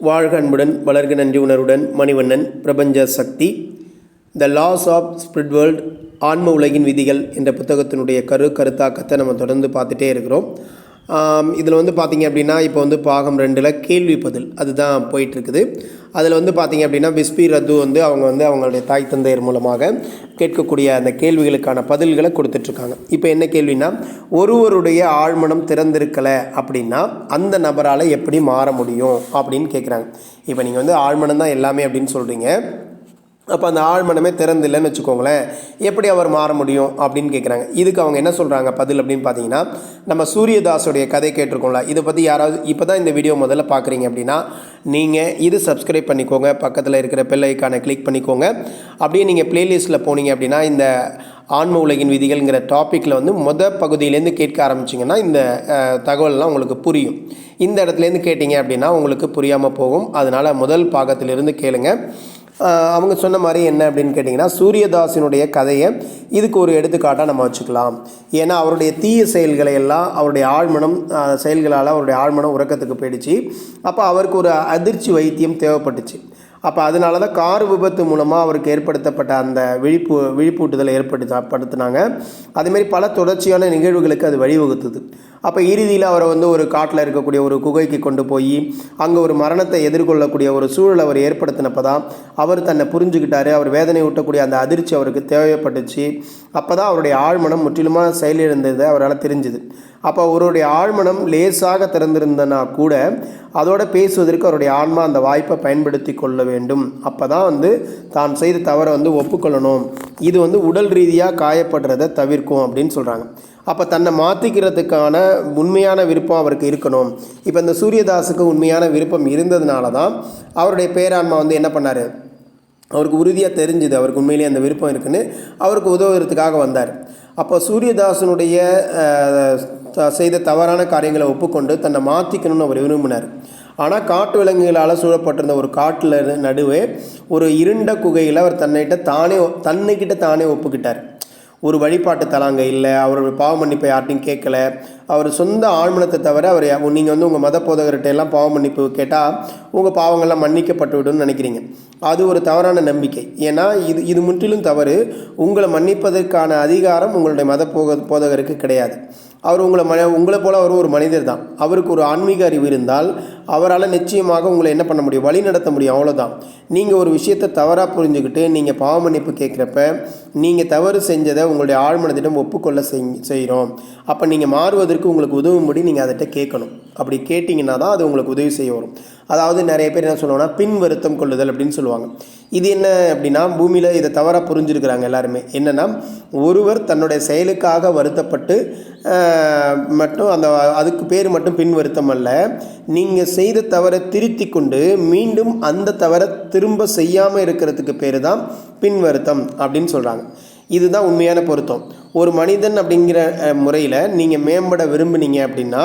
வாழ்க அன்புடன் வளர்க நன்றி உணர்வுடன் மணிவண்ணன் பிரபஞ்ச சக்தி த லாஸ் ஆஃப் ஸ்பிரிட் வேர்ல்ட் ஆன்ம உலகின் விதிகள் என்ற புத்தகத்தினுடைய கருத்தாக்கத்தை நம்ம தொடர்ந்து பார்த்துட்டே இருக்கிறோம். இதில் பார்த்திங்க அப்படின்னா இப்போ பாகம் 2ல் கேள்வி பதில் அதுதான் போயிட்டுருக்குது. அதில் பார்த்திங்க அப்படின்னா பிஸ்பி ரத்து அவங்க அவங்களுடைய தாய் தந்தையர் மூலமாக கேட்கக்கூடிய அந்த கேள்விகளுக்கான பதில்களை கொடுத்துட்ருக்காங்க. இப்போ என்ன கேள்வினா, ஒருவருடைய ஆழ்மனம் திறந்திருக்கலை அப்படின்னா அந்த நபரால் எப்படி மாற முடியும் அப்படின்னு கேட்குறாங்க. இப்போ நீங்கள் ஆழ்மனம் தான் எல்லாமே அப்படின்னு சொல்கிறீங்க, அப்போ அந்த ஆழ்மனமே திறந்தில்லைன்னு வச்சுக்கோங்களேன், எப்படி அவர் மாற முடியும் அப்படின்னு கேட்குறாங்க. இதுக்கு அவங்க என்ன சொல்கிறாங்க பதில் அப்படின்னு பார்த்தீங்கன்னா, நம்ம சூரியதாஸுடைய கதை கேட்டிருக்கோம்ல, இதை பற்றி யாராவது இப்போ தான் இந்த வீடியோ முதல்ல பார்க்குறீங்க அப்படின்னா நீங்கள் இது சப்ஸ்கிரைப் பண்ணிக்கோங்க, பக்கத்தில் இருக்கிற பெல் ஐக்கானை கிளிக் பண்ணிக்கோங்க. அப்படியே நீங்கள் ப்ளேலிஸ்ட்டில் போனீங்க அப்படின்னா இந்த ஆன்ம உலகின் விதிகள்ங்கிற டாப்பிக்கில் பகுதியிலேருந்து கேட்க ஆரம்பிச்சிங்கன்னா இந்த தகவல்லாம் உங்களுக்கு புரியும். இந்த இடத்துலேருந்து கேட்டிங்க அப்படின்னா உங்களுக்கு புரியாமல் போகும். அதனால் முதல் பாகத்திலிருந்து கேளுங்க. அவங்க சொன்ன மாதிரி என்ன அப்படின்னு கேட்டிங்கன்னா, சூரியதாஸினுடைய கதையை இதுக்கு ஒரு எடுத்துக்காட்டாக நம்ம வச்சுக்கலாம். ஏன்னா அவருடைய தீய செயல்களை எல்லாம் அவருடைய ஆழ்மனம் செயல்களால் அவருடைய ஆழ்மனம் உறக்கத்துக்கு போயிடுச்சு. அப்போ அவருக்கு ஒரு அதிர்ச்சி வைத்தியம் தேவைப்பட்டுச்சு. அப்போ அதனால தான் கார் விபத்து மூலமாக அவருக்கு ஏற்படுத்தப்பட்ட அந்த விழிப்பூட்டுதலை ஏற்படுத்தினாங்க. அதேமாரி பல தொடர்ச்சியான நிகழ்வுகளுக்கு அது வழிவகுத்துது. அப்போ இறுதியில் அவரை ஒரு காட்டில் இருக்கக்கூடிய ஒரு குகைக்கு கொண்டு போய் அங்கே ஒரு மரணத்தை எதிர்கொள்ளக்கூடிய ஒரு சூழல் அவர் ஏற்படுத்தினப்போ தான் அவர் தன்னை புரிஞ்சுக்கிட்டார். அவர் வேதனை ஊட்டக்கூடிய அந்த அதிர்ச்சி அவருக்கு தேவைப்பட்டுச்சு. அப்போ தான் அவருடைய ஆழ்மனம் முற்றிலுமாக செயலிழந்தது அவரால் தெரிஞ்சுது. அப்போ அவருடைய ஆழ்மனம் லேசாக திறந்திருந்தனா கூட அதோடு பேசுவதற்கு அவருடைய ஆன்மா அந்த வாய்ப்பை பயன்படுத்தி கொள்ள வேண்டும். அப்போ தான் தான் செய்த தவறை ஒப்புக்கொள்ளணும். இது உடல் ரீதியாக காயப்படுறதை தவிர்க்கும் அப்படின்னு சொல்கிறாங்க. அப்போ தன்னை மாற்றிக்கிறதுக்கான உண்மையான விருப்பம் அவருக்கு இருக்கணும். இப்போ இந்த சூரியதாஸுக்கு உண்மையான விருப்பம் இருந்ததுனால தான் அவருடைய பேரான்மா என்ன பண்ணார், அவருக்கு உறுதியாக தெரிஞ்சுது அவருக்கு உண்மையிலேயே அந்த விருப்பம் இருக்குன்னு அவருக்கு உதவுறதுக்காக வந்தார். அப்போ சூரியதாசனுடைய செய்த தவறான காரியங்களை ஒப்புக்கொண்டு தன்னை மாற்றிக்கணும்னு அவர் விரும்பினார். ஆனால் காட்டு விலங்குகளால் சூழப்பட்டிருந்த ஒரு காட்டில் நடுவே ஒரு இருண்ட குகையில் அவர் தன்னைக்கிட்ட தானே ஒப்புக்கிட்டார். ஒரு வழிபாட்டு தலாங்க இல்லை, அவரோட பாவ மன்னிப்பை யார்ட்டையும் கேட்கல. அவர் சொந்த ஆழ்மனத்தை தவிர அவர் நீங்கள் உங்கள் மத போதகர்கிட்ட எல்லாம் பாவ மன்னிப்பு கேட்டால் உங்கள் பாவங்கள்லாம் மன்னிக்கப்பட்டு விடும்னு நினைக்கிறீங்க. அது ஒரு தவறான நம்பிக்கை. ஏன்னா இது முற்றிலும் தவறு. உங்களை மன்னிப்பதற்கான அதிகாரம் உங்களுடைய மத போதகருக்கு கிடையாது. அவர் உங்களை போல் அவர் ஒரு மனிதர் தான். அவருக்கு ஒரு ஆன்மீக அறிவு இருந்தால் அவரால் நிச்சயமாக உங்களை என்ன பண்ண முடியும், வழி நடத்த முடியும். அவ்வளோதான். நீங்கள் ஒரு விஷயத்தை தவறாக புரிஞ்சுக்கிட்டு நீங்கள் பாவ மன்னிப்பு கேட்குறப்ப நீங்கள் தவறு செஞ்சதை உங்களுடைய ஆழ்மனத்திடம் ஒப்புக்கொள்ள செய்கிறோம். அப்போ நீங்கள் மாறுவதற்கு உங்களுக்கு உதவும்படி நீங்கள் அதை கேட்கணும். அப்படி கேட்டிங்கன்னா தான் அது உங்களுக்கு உதவி செய்ய வரும். அதாவது நிறைய பேர் என்ன சொல்லுவாங்கன்னா பின் வருத்தம் கொள்ளுதல் அப்படின்னு சொல்லுவாங்க. இது என்ன அப்படின்னா, பூமியில் இதை தவறாக புரிஞ்சுருக்கிறாங்க எல்லாருமே. என்னென்னா, ஒருவர் தன்னுடைய செயலுக்காக வருத்தப்பட்டு மட்டும் அதுக்கு பேர் மட்டும் பின் வருத்தம் அல்ல. நீங்கள் செய்த தவறை திருத்தி கொண்டு மீண்டும் அந்த தவறை திரும்ப செய்யாமல் இருக்கிறதுக்கு பேர் தான் பின் வருத்தம் அப்படின்னு சொல்கிறாங்க. இதுதான் உண்மையான பொருத்தம். ஒரு மனிதன் அப்படிங்கிற முறையில் நீங்கள் மேம்பட விரும்புனீங்க அப்படின்னா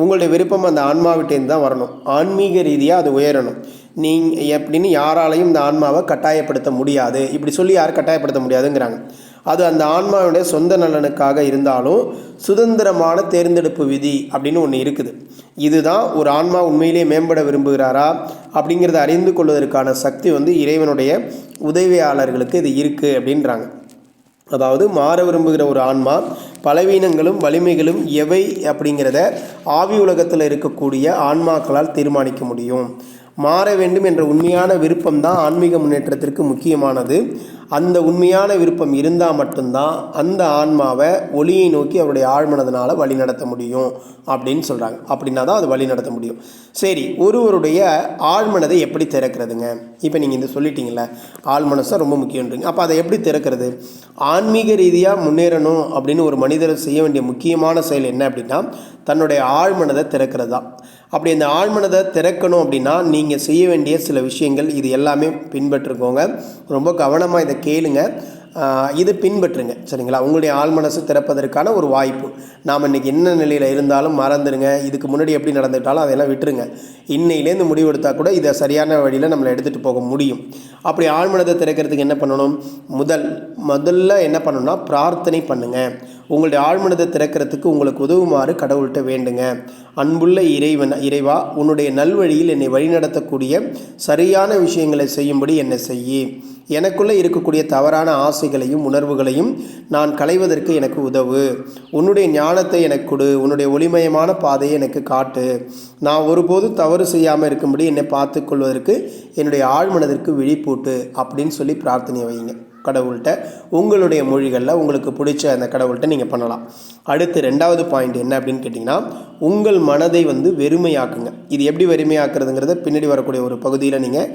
உங்களுடைய விருப்பம் அந்த ஆன்மாவிட்டேருந்து தான் வரணும். ஆன்மீக ரீதியாக அது உயரணும். நீங்கள் எப்படின்னு யாராலையும் இந்த ஆன்மாவை கட்டாயப்படுத்த முடியாது. இப்படி சொல்லி யாரும் கட்டாயப்படுத்த முடியாதுங்கிறாங்க. அது அந்த ஆன்மாவுடைய சொந்த நலனுக்காக இருந்தாலும் சுதந்திரமான தேர்ந்தெடுப்பு விதி அப்படின்னு ஒன்று இருக்குது. இதுதான் ஒரு ஆன்மா உண்மையிலே மேம்பட விரும்புகிறாரா அப்படிங்கிறத அறிந்து கொள்வதற்கான சக்தி இறைவனுடைய உதவியாளர்களுக்கு இது இருக்குது அப்படின்றாங்க. அதாவது மாற விரும்புகிற ஒரு ஆன்மா பலவீனங்களும் வலிமைகளும் எவை அப்படிங்கிறத ஆவி உலகத்தில் இருக்கக்கூடிய ஆன்மாக்களால் தீர்மானிக்க முடியும். மாற வேண்டும் என்ற உண்மையான விருப்பம் தான் ஆன்மீக முன்னேற்றத்திற்கு முக்கியமானது. அந்த உண்மையான விருப்பம் இருந்தால் மட்டும்தான் அந்த ஆன்மாவை ஒளியை நோக்கி அவருடைய ஆழ்மனதனால் வழி நடத்த முடியும் அப்படின்னு சொல்கிறாங்க. அப்படின்னா தான் அது வழி நடத்த முடியும். சரி, ஒருவருடைய ஆழ்மனதை எப்படி திறக்கிறதுங்க? இப்போ நீங்கள் இந்த சொல்லிட்டீங்களே, ஆழ்மனசை ரொம்ப முக்கியன்றீங்க. அப்போ அதை எப்படி திறக்கிறது? ஆன்மீக ரீதியாக முன்னேறணும் அப்படின்னு ஒரு மனிதர் செய்ய வேண்டிய முக்கியமான செயல் என்ன அப்படின்னா, தன்னுடைய ஆழ்மனதை திறக்கிறது தான். அப்படி அந்த ஆழ்மனதை திறக்கணும் அப்படின்னா நீங்கள் செய்ய வேண்டிய சில விஷயங்கள் இது எல்லாமே பின்பற்றுக்கோங்க. ரொம்ப கவனமாக இதை கேளுங்க, இது பின்பற்றுங்க. சரிங்களா? உங்களுடைய ஆழ்மனசு திறப்பதற்கான ஒரு வாய்ப்பு. நாம் இன்றைக்கி என்ன நிலையில் இருந்தாலும் மறந்துடுங்க. இதுக்கு முன்னாடி எப்படி நடந்துட்டாலும் அதெல்லாம் விட்டுருங்க. இன்னையிலேருந்து முடிவெடுத்தால் கூட இதை சரியான வழியில் நம்மளை எடுத்துகிட்டு போக முடியும். அப்படி ஆழ்மனதை திறக்கிறதுக்கு என்ன பண்ணணும்? முதல்ல என்ன பண்ணணும்னா பிரார்த்தனை பண்ணுங்கள். உங்களுடைய ஆழ்மனதை திறக்கிறதுக்கு உங்களுக்கு உதவுமாறு கடவுள்கிட்ட வேண்டுங்க. அன்புள்ள இறைவா, உன்னுடைய நல்வழியில் என்னை வழிநடத்தக்கூடிய சரியான விஷயங்களை செய்யும்படி என்னை செய்யி. எனக்குள்ளே இருக்கக்கூடிய தவறான ஆசைகளையும் உணர்வுகளையும் நான் களைவதற்கு எனக்கு உதவு. உன்னுடைய ஞானத்தை எனக்கு கொடு. உன்னுடைய ஒளிமயமான பாதையை எனக்கு காட்டு. நான் ஒருபோதும் தவறு செய்யாமல் இருக்கும்படி என்னை பார்த்து கொள்வதற்கு என்னுடைய ஆழ்மனதிற்கு விழிப்பூட்டு அப்படின்னு சொல்லி பிரார்த்தனை வைங்க கடவுள்கிட்ட. உங்களுடைய மொழிகளில் உங்களுக்கு பிடிச்ச அந்த கடவுள்கிட்ட நீங்கள் பண்ணலாம். அடுத்து 2வது பாயிண்ட் என்ன அப்படின்னு கேட்டிங்கன்னா, உங்கள் மனதை வெறுமையாக்குங்க. இது எப்படி வெறுமையாக்குறதுங்கிறத பின்னாடி வரக்கூடிய ஒரு பகுதியில் நீங்கள்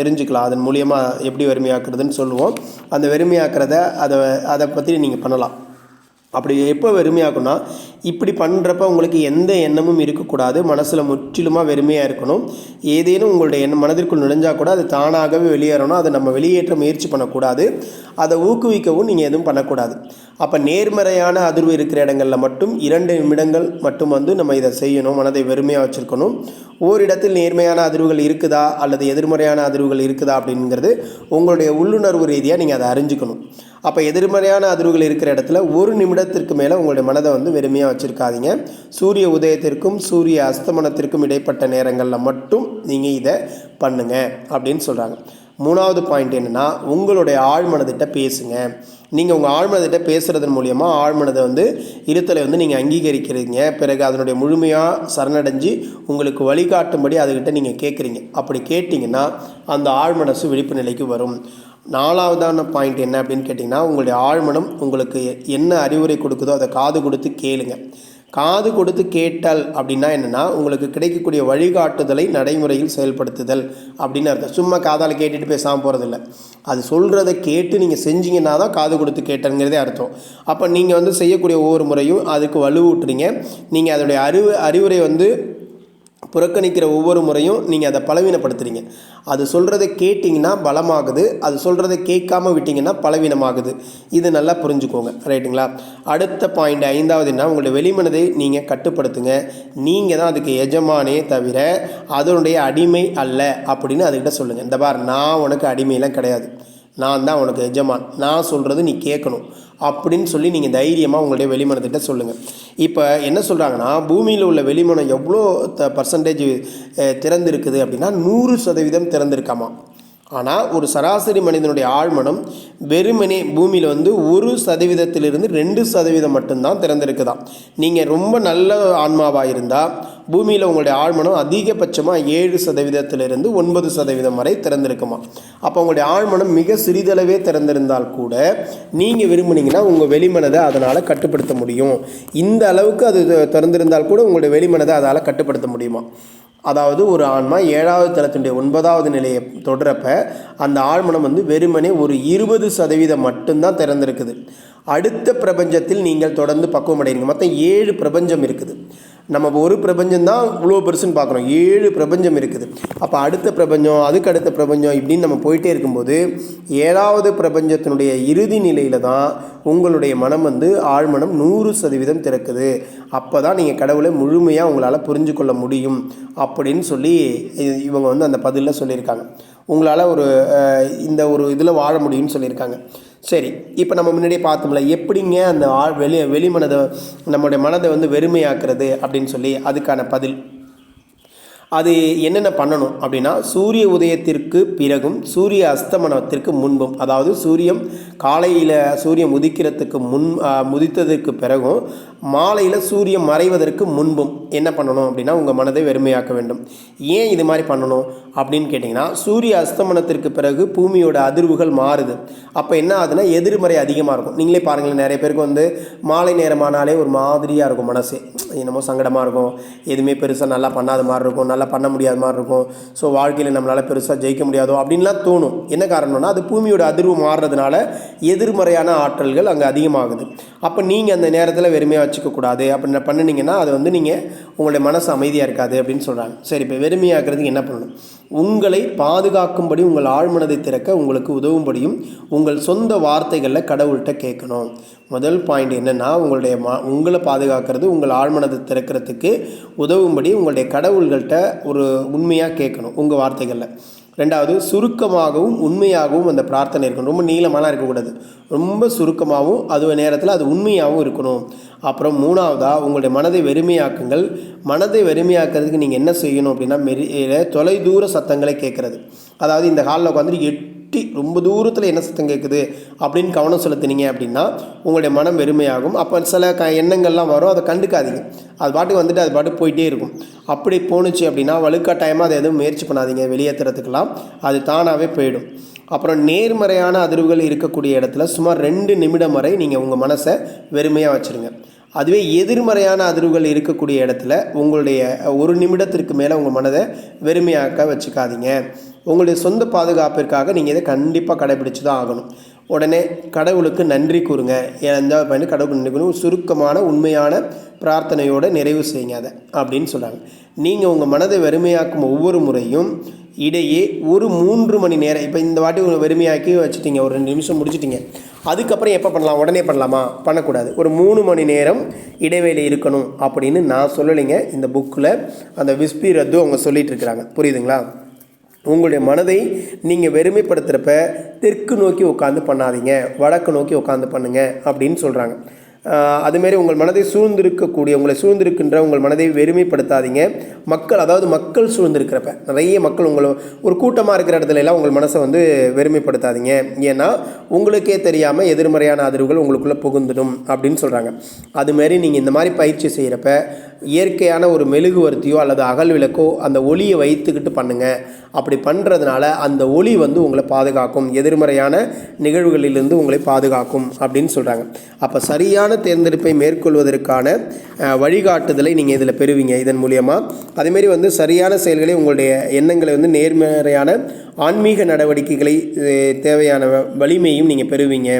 தெரிஞ்சுக்கலாம். அதன் மூலியமாக எப்படி வெறுமையாக்குறதுன்னு சொல்லுவோம். அந்த வெறுமையாக்குறத அதை பற்றி நீங்கள் பண்ணலாம். அப்படி எப்போ வெறுமையாக்குன்னா, இப்படி பண்ணுறப்ப உங்களுக்கு எந்த எண்ணமும் இருக்கக்கூடாது. மனசில் முற்றிலுமாக வெறுமையாக இருக்கணும். ஏதேனும் உங்களுடைய மனதிற்குள் நுழைஞ்சால் கூட அது தானாகவே வெளியேறணும். அதை நம்ம வெளியேற்ற முயற்சி பண்ணக்கூடாது. அதை ஊக்குவிக்கவும் நீங்கள் எதுவும் பண்ணக்கூடாது. அப்போ நேர்மறையான அதிர்வு இருக்கிற இடங்களில் மட்டும் 2 நிமிடங்கள் மட்டும் நம்ம இதை செய்யணும். மனதை வெறுமையாக வச்சுருக்கணும். ஓரிடத்தில் நேர்மையான அதிர்வுகள் இருக்குதா அல்லது எதிர்மறையான அதிர்வுகள் இருக்குதா அப்படிங்கிறது உங்களுடைய உள்ளுணர்வு ரீதியாக நீங்கள் அதை அறிஞ்சிக்கணும். அப்போ எதிர்மறையான அதிர்வுகள் இருக்கிற இடத்துல 1 நிமிடத்திற்கு மேலே உங்களுடைய மனதை வெறுமையாக வச்சுருக்காதீங்க. சூரிய உதயத்திற்கும் சூரிய அஸ்தமனத்திற்கும் இடைப்பட்ட நேரங்களில் மட்டும் நீங்கள் இதை பண்ணுங்க அப்படின்னு சொல்கிறாங்க. 3வது பாயிண்ட் என்னென்னா, உங்களுடைய ஆழ்மனதிட்ட பேசுங்க. நீங்கள் உங்கள் ஆழ்மனதிட்ட பேசுகிறதன் மூலியமாக ஆழ்மனதை இருத்தலை நீங்கள் அங்கீகரிக்கிறீங்க. பிறகு அதனுடைய முழுமையாக சரணடைஞ்சு உங்களுக்கு வழிகாட்டும்படி அதுக்கிட்ட நீங்கள் கேட்குறீங்க. அப்படி கேட்டிங்கன்னா அந்த ஆழ்மனசு விழிப்பு நிலைக்கு வரும். 4வதான பாயிண்ட் என்ன அப்படின்னு கேட்டிங்கன்னா, உங்களுடைய ஆழ்மனம் உங்களுக்கு என்ன அறிவுரை கொடுக்குதோ அதை காது கொடுத்து கேளுங்க. காது கொடுத்து கேட்டால் அப்படின்னா என்னென்னா, உங்களுக்கு கிடைக்கக்கூடிய வழிகாட்டுதலை நடைமுறையில் செயல்படுத்துதல் அப்படின்னு அர்த்தம். சும்மா காதால் கேட்டுட்டு பேசாமல் போகிறதில்ல. அது சொல்கிறத கேட்டு நீங்கள் செஞ்சீங்கன்னா தான் காது கொடுத்து கேட்டங்கிறதே அர்த்தம். அப்போ நீங்கள் செய்யக்கூடிய ஒவ்வொரு முறையும் அதுக்கு வலுவூட்டுறீங்க. நீங்கள் அதோடைய அறிவுரை புறக்கணிக்கிற ஒவ்வொரு முறையும் நீங்கள் அதை பலவீனப்படுத்துகிறீங்க. அது சொல்கிறத கேட்டிங்கன்னா பலமாகுது. அது சொல்கிறத கேட்காம விட்டிங்கன்னா பலவீனமாகுது. இது நல்லா புரிஞ்சுக்கோங்க. ரைட்டுங்களா? அடுத்த பாயிண்ட் 5வது என்ன, உங்களுடைய வெளிமனதை நீங்கள் கட்டுப்படுத்துங்க. நீங்கள் தான் அதுக்கு எஜமானே தவிர அதனுடைய அடிமை அல்ல அப்படின்னு அதுக்கிட்ட சொல்லுங்கள். இந்த பார், நான் உனக்கு அடிமையெல்லாம் கிடையாது. நான் தான் உனக்கு எஜமான். நான் சொல்கிறது நீ கேட்கணும் அப்படின்னு சொல்லி நீங்கள் தைரியமாக உங்களுடைய வெளிமனத்திட்ட சொல்லுங்கள். இப்போ என்ன சொல்கிறாங்கன்னா, பூமியில் உள்ள வெளிமனம் எவ்வளோ பர்சன்டேஜ் திறந்திருக்குது அப்படின்னா 100% திறந்திருக்காமா. ஆனால் ஒரு சராசரி மனிதனுடைய ஆழ்மனம் வெறுமனே பூமியில் 1%-2% மட்டும்தான் திறந்திருக்குதான். நீங்கள் ரொம்ப நல்ல ஆன்மாவாக இருந்தால் பூமியில் உங்களுடைய ஆழ்மனம் அதிகபட்சமாக 7%-9% வரை திறந்திருக்குமா. அப்போ உங்களுடைய ஆழ்மனம் மிக சிறிதளவே திறந்திருந்தால் கூட நீங்கள் விரும்புனீங்கன்னா உங்கள் வெளிமனதை அதனால் கட்டுப்படுத்த முடியும். இந்த அளவுக்கு அது திறந்திருந்தால் கூட உங்களுடைய வெளிமனதை அதால் கட்டுப்படுத்த முடியுமா. அதாவது ஒரு ஆன்மா 7வது தளத்தினுடைய 9வது நிலையை தொடரப்ப அந்த ஆழ்மனம் வெறுமனே ஒரு 20% மட்டும்தான் திறந்திருக்குது. அடுத்த பிரபஞ்சத்தில் நீங்கள் தொடர்ந்து பக்குவம் அடைகிறீங்க. மொத்தம் 7 பிரபஞ்சம் இருக்குது. நம்ம ஒரு பிரபஞ்சம்தான் இவ்வளோ பெருசுன்னு பார்க்குறோம். 7 பிரபஞ்சம் இருக்குது. அப்போ அடுத்த பிரபஞ்சம், அதுக்கு அடுத்த பிரபஞ்சம் இப்படின்னு நம்ம போயிட்டே இருக்கும்போது 7வது பிரபஞ்சத்தினுடைய இறுதி நிலையில் தான் உங்களுடைய மனம் ஆழ்மனம் 100% திறக்குது. அப்போ தான் நீங்கள் கடவுளை முழுமையாக உங்களால் புரிஞ்சு கொள்ள முடியும் அப்படின்னு சொல்லி இவங்க அந்த பதிலில் சொல்லியிருக்காங்க. உங்களால் இந்த இதில் வாழ முடியும்னு சொல்லியிருக்காங்க. சரி, இப்போ நம்ம முன்னாடியே பார்த்தோம்ல எப்படிங்க அந்த வெளிமனதை நம்முடைய மனதை வெறுமையாக்குறது அப்படின்னு சொல்லி. அதுக்கான பதில் அது என்னென்ன பண்ணணும் அப்படின்னா, சூரிய உதயத்திற்கு பிறகும் சூரிய அஸ்தமனத்திற்கு முன்பும், அதாவது காலையில் சூரியன் உதிக்கிறதுக்கு உதித்ததற்கு பிறகும் மாலையில் சூரியன் மறைவதற்கு முன்பும் என்ன பண்ணணும் அப்படின்னா உங்கள் மனதை வெறுமையாக்க வேண்டும். ஏன் இது மாதிரி பண்ணணும் அப்படின்னு கேட்டிங்கன்னா, சூரிய அஸ்தமனத்திற்கு பிறகு பூமியோட அதிர்வுகள் மாறுது. அப்போ என்ன ஆகுதுன்னா எதிர்மறை அதிகமாக இருக்கும். நீங்களே பாருங்களேன், நிறைய பேருக்கு மாலை நேரமானாலே ஒரு மாதிரியாக இருக்கும். மனசு என்னமோ சங்கடமாக இருக்கும். எதுவுமே பெருசாக நல்லா பண்ணாத மாதிரி இருக்கும், நல்லா பண்ண முடியாத மாதிரி இருக்கும். ஸோ வாழ்க்கையில் நம்மளால் பெருசாக ஜெயிக்க முடியாதோ அப்படின்லாம் தோணும். என்ன காரணம்னா அது பூமியோட அதிர்வு மாறுறதுனால எதிர்மறையான ஆற்றல்கள் அங்கே அதிகமாகுது. அப்போ நீங்கள் அந்த நேரத்தில் வெறுமையாக வச்சுக்கக்கூடாது. அப்படி பண்ணினீங்கன்னா அது நீங்கள் உங்களுடைய மனசு அமைதியாக இருக்காது அப்படின்னு சொல்கிறாங்க. சரி, இப்போ வெறுமையாக்குறதுக்கு என்ன பண்ணணும்? உங்களை பாதுகாக்கும்படி உங்கள் ஆழ்மனதை திறக்க உங்களுக்கு உதவும்படியும் உங்கள் சொந்த வார்த்தைகளில் கடவுள்கிட்ட கேட்கணும். முதல் பாயிண்ட் என்னென்னா, உங்களை பாதுகாக்கிறது உங்கள் ஆழ்மனதை திறக்கிறதுக்கு உதவும்படி உங்களுடைய கடவுள்கள்கிட்ட ஒரு உண்மையாக கேட்கணும் உங்கள் வார்த்தைகளில். ரெண்டாவது, சுருக்கமாகவும் உண்மையாகவும் அந்த பிரார்த்தனை இருக்கணும். ரொம்ப நீளமாலாம் இருக்கக்கூடாது, ரொம்ப சுருக்கமாகவும் அது நேரத்தில் அது உண்மையாகவும் இருக்கணும். அப்புறம் மூணாவதாக, உங்களுடைய மனதை வெறுமையாக்குங்கள். மனதை வெறுமையாக்குறதுக்கு நீங்கள் என்ன செய்யணும் அப்படின்னா, தொலைதூர சத்தங்களை கேட்குறது. அதாவது இந்த ஹாலில் உட்காந்துட்டு ரொம்ப தூரத்தில் என்ன சத்தம் கேட்குது அப்படின்னு கவனம் செலுத்தினீங்க அப்படின்னா உங்களுடைய மனம் வெறுமையாகும். அப்போ சில எண்ணங்கள்லாம் வரும், அதை கண்டுக்காதீங்க. அது பாட்டுக்கு வந்துட்டு அது பாட்டுக்கு போயிட்டே இருக்கும். அப்படி போணுச்சு அப்படின்னா வலுக்கட்டாயமாக அதை எதுவும் முயற்சி பண்ணாதீங்க வெளியேற்றுறதுக்கெல்லாம், அது தானாகவே போயிடும். அப்புறம் நேர்மறையான அதிர்வுகள் இருக்கக்கூடிய இடத்துல சுமார் 2 நிமிடம் வரை நீங்கள் உங்கள் மனசை வெறுமையாக வச்சுருங்க. அதுவே எதிர்மறையான அதிர்வுகள் இருக்கக்கூடிய இடத்துல உங்களுடைய 1 நிமிடத்திற்கு மேலே உங்கள் மனதை வெறுமையாக்க வச்சுக்காதீங்க. உங்களுடைய சொந்த பாதுகாப்பிற்காக நீங்கள் இதை கண்டிப்பாக கடைபிடிச்சு தான் ஆகணும். உடனே கடவுளுக்கு நன்றி கூறுங்க. என்ஜாய் பண்ணி கடவுளுக்கு நன்றி கூறுங்க. சுருக்கமான உண்மையான பிரார்த்தனையோடு நிறைவு செய்யுங்க அதை அப்படின்னு சொல்கிறாங்க. நீங்கள் உங்கள் மனதை வெறுமையாக்கும் ஒவ்வொரு முறையும் இடையே ஒரு 3 மணி நேரம், இப்போ இந்த வாட்டி வெறுமையாக்கி வச்சுட்டிங்க, ஒரு 2 நிமிஷம் முடிச்சுட்டிங்க, அதுக்கப்புறம் எப்போ பண்ணலாம்? உடனே பண்ணலாமா? பண்ணக்கூடாது. ஒரு 3 மணி நேரம் இடைவேளை இருக்கணும் அப்படின்னு நான் சொல்லலைங்க. இந்த புக்கில் அந்த விஸ்பி ரத்து அவங்க சொல்லிகிட்டு இருக்கிறாங்க. புரியுதுங்களா? உங்களுடைய மனதை நீங்கள் வெறுமைப்படுத்துகிறப்ப தெற்கு நோக்கி உட்காந்து பண்ணாதீங்க, வடக்கு நோக்கி உட்காந்து பண்ணுங்க அப்படின்னு சொல்கிறாங்க. அதுமாரி உங்கள் மனதை உங்களை சூழ்ந்திருக்கின்ற உங்கள் மனதை வெறுமைப்படுத்தாதீங்க. அதாவது மக்கள் சூழ்ந்திருக்கிறப்ப, நிறைய மக்கள் ஒரு கூட்டமாக இருக்கிற இடத்துல எல்லாம் உங்கள் மனசை வெறுமைப்படுத்தாதீங்க. ஏன்னா உங்களுக்கே தெரியாமல் எதிர்மறையான அதிர்வுகள் உங்களுக்குள்ளே புகுந்துடும் அப்படின்னு சொல்கிறாங்க. அதுமாரி நீங்கள் இந்த மாதிரி பயிற்சி செய்கிறப்ப இயற்கையான ஒரு மெழுகுவர்த்தியோ அல்லது அகல் விளக்கோ அந்த ஒளியை வைத்துக்கிட்டு பண்ணுங்கள். அப்படி பண்ணுறதுனால அந்த ஒளி உங்களை பாதுகாக்கும், எதிர்மறையான நிகழ்வுகளிலிருந்து உங்களை பாதுகாக்கும் அப்படின்னு சொல்கிறாங்க. அப்போ சரியான தேர்ந்தெடுப்பை மேற்கொள்வதற்கான வழிகாட்டுதலை நீங்கள் இதில் பெறுவீங்க இதன் மூலியமாக. அதேமாரி சரியான செயல்களை, உங்களுடைய எண்ணங்களை நேர்மறையான ஆன்மீக நடவடிக்கைகளை தேவையான வலிமையும் நீங்கள் பெறுவீங்க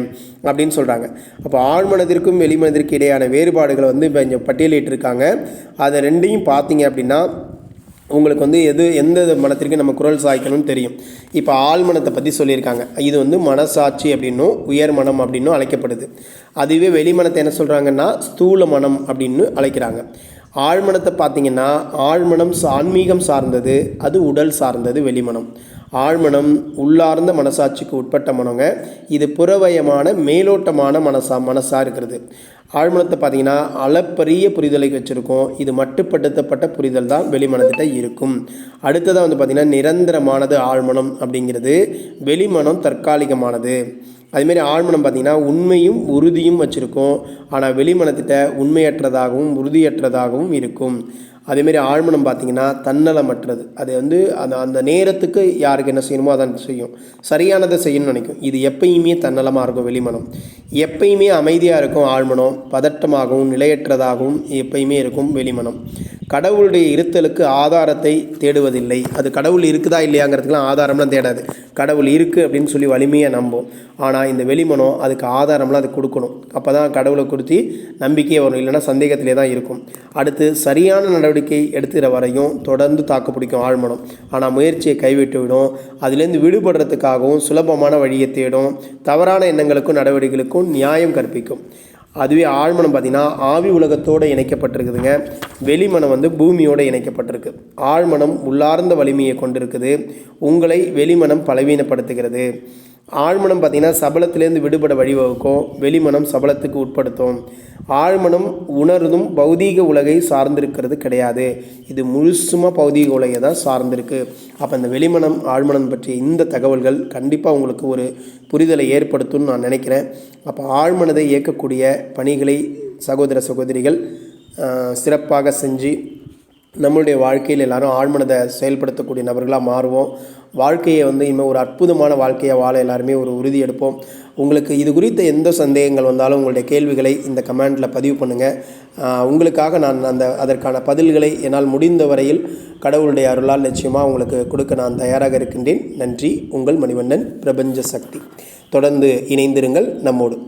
அப்படின்னு சொல்கிறாங்க. அப்போ ஆழ்மனதிற்கும் வெளிமனதிற்கு இடையான வேறுபாடுகளை இப்போ இங்கே பட்டியலிட்டிருக்காங்க. அதை ரெண்டையும் பார்த்தீங்க அப்படின்னா உங்களுக்கு எந்த மனத்திற்கு நம்ம குரல் சாய்க்கணும்னு தெரியும். இப்போ ஆழ்மனத்தை பற்றி சொல்லியிருக்காங்க. இது மனசாட்சி அப்படின்னும் உயர் மனம் அப்படின்னும் அழைக்கப்படுது. அதுவே வெளிமனத்தை என்ன சொல்கிறாங்கன்னா ஸ்தூல மனம் அப்படின்னு அழைக்கிறாங்க. ஆழ்மனத்தை பார்த்திங்கன்னா ஆழ்மனம் ஆன்மீகம் சார்ந்தது, அது உடல் சார்ந்தது வெளிமனம். ஆழ்மனம் உள்ளார்ந்த மனசாட்சிக்கு உட்பட்ட மனங்க. இது புறவயமான மேலோட்டமான மனசாக இருக்கிறது. ஆழ்மனத்தை பார்த்திங்கன்னா அளப்பரிய புரிதலை வச்சுருக்கோம். இது மட்டுப்படுத்தப்பட்ட புரிதல் தான் வெளிமனத்திட்ட இருக்கும். அடுத்ததாக பார்த்திங்கன்னா நிரந்தரமானது ஆழ்மனம் அப்படிங்கிறது. வெளிமனம் தற்காலிகமானது. அதுமாரி ஆழ்மனம் பார்த்திங்கன்னா உண்மையும் உறுதியும் வச்சுருக்கோம். ஆனால் வெளிமனத்திட்ட உண்மையற்றதாகவும் உறுதியற்றதாகவும் இருக்கும். அதேமாரி ஆழ்மனம் பார்த்திங்கன்னா தன்னலமற்றது. அது அந்த நேரத்துக்கு யாருக்கு என்ன செய்யணுமோ அதை செய்யும், சரியானதை செய்யணும்னு நினைக்கும். இது எப்பயுமே தன்னலமாக இருக்கும். வெளிமனம் எப்பயுமே அமைதியாக இருக்கும். ஆழ்மனம் பதட்டமாகவும் நிலையற்றதாகவும் எப்பயுமே இருக்கும். வெளிமனம் கடவுளுடைய இருத்தலுக்கு ஆதாரத்தை தேடுவதில்லை. அது கடவுள் இருக்குதா இல்லையாங்கிறதுக்கெலாம் ஆதாரம்லாம் தேடாது. கடவுள் இருக்குது அப்படின்னு சொல்லி வலிமையாக நம்பும். ஆனால் இந்த வெளிமனம் அதுக்கு ஆதாரம்லாம் அது கொடுக்கணும். அப்போ தான் கடவுளை குறித்து நம்பிக்கையே வரும், இல்லைன்னா சந்தேகத்திலே தான் இருக்கும். அடுத்து சரியான நடவடிக்கை எடுத்துகிற வரையும் தொடர்ந்து தாக்கு பிடிக்கும் ஆழ்மனம். ஆனால் முயற்சியை கைவிட்டு விடும். அதுலேருந்து விடுபடுறதுக்காகவும் சுலபமான வழியை தேடும். தவறான எண்ணங்களுக்கும் நடவடிக்கைகளுக்கும் நியாயம் கற்பிக்கும். அதுவே ஆழ்மனம் பார்த்திங்கன்னா ஆவி உலகத்தோடு இணைக்கப்பட்டிருக்குதுங்க. வெளிமனம் பூமியோடு இணைக்கப்பட்டிருக்கு. ஆழ்மனம் உள்ளார்ந்த வலிமையை கொண்டிருக்குது. உங்களை வெளிமனம் பலவீனப்படுத்துகிறது. ஆழ்மனம் பார்த்திங்கன்னா சபலத்திலேருந்து விடுபட வழிவகுக்கும். வெளிமனம் சபலத்துக்கு உட்படுத்தும். ஆழ்மனம் உணர்ந்தும் பௌதீக உலகை சார்ந்திருக்கிறது கிடையாது. இது முழுசுமாக பௌதீக உலகை தான் சார்ந்திருக்கு. அப்போ இந்த வெளிமனம் ஆழ்மனம் பற்றிய இந்த தகவல்கள் கண்டிப்பாக உங்களுக்கு ஒரு புரிதலை ஏற்படுத்தும்னு நான் நினைக்கிறேன். அப்போ ஆழ்மனதை இயக்கக்கூடிய பணிகளை சகோதர சகோதரிகள் சிறப்பாக செஞ்சு நம்மளுடைய வாழ்க்கையில் எல்லோரும் ஆழ்மனதை செயல்படுத்தக்கூடிய நபர்களாக மாறுவோம். வாழ்க்கையை இனிமேல் ஒரு அற்புதமான வாழ்க்கையாக வாழ எல்லாருமே ஒரு உறுதி எடுப்போம். உங்களுக்கு இது குறித்த எந்த சந்தேகங்கள் வந்தாலும் உங்களுடைய கேள்விகளை இந்த கமெண்டில் பதிவு பண்ணுங்கள். உங்களுக்காக நான் அதற்கான பதில்களை என்னால் முடிந்த வரையில் கடவுளுடைய அருளால் நிச்சயமாக உங்களுக்கு கொடுக்க நான் தயாராக இருக்கின்றேன். நன்றி. உங்கள் மணிவண்ணன், பிரபஞ்ச சக்தி. தொடர்ந்து இணைந்திருங்கள் நம்மோடு.